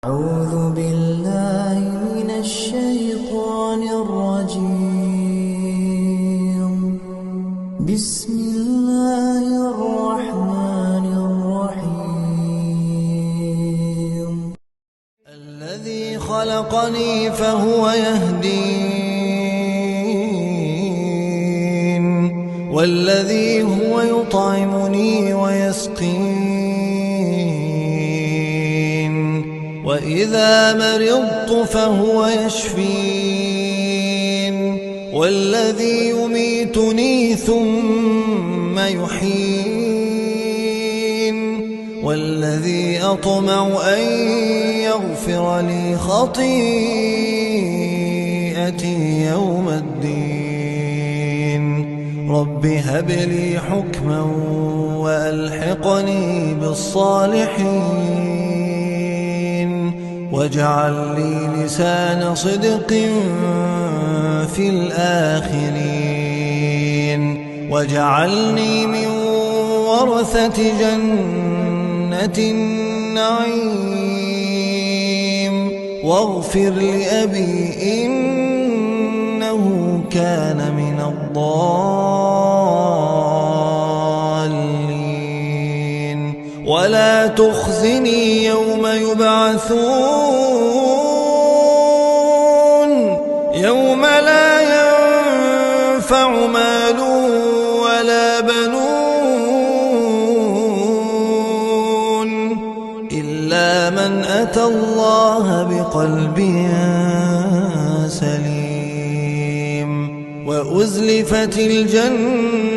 أعوذ بالله من الشيطان الرجيم. بسم الله الرحمن الرحيم. الذي خلقني فهو يهدين، والذي هو يطعمني ويسقين، وإذا مرضت فهو يشفين، والذي يميتني ثم يحيين، والذي أطمع أن يغفر لي خطيئتي يوم الدين. رب هب لي حكما وألحقني بالصالحين، واجعل لي لسان صدق في الآخرين، واجعلني من ورثة جنة النعيم. واغفر لأبي إنه كان من الضالين، ولا تخزني يوم يبعثون، يوم لا ينفع مال ولا بنون إلا من أتى الله بقلب سليم. وأزلفت الجنة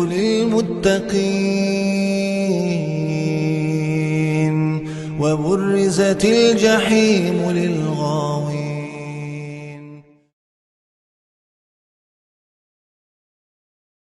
للمتقين، وبرزت الجحيم للغاوين.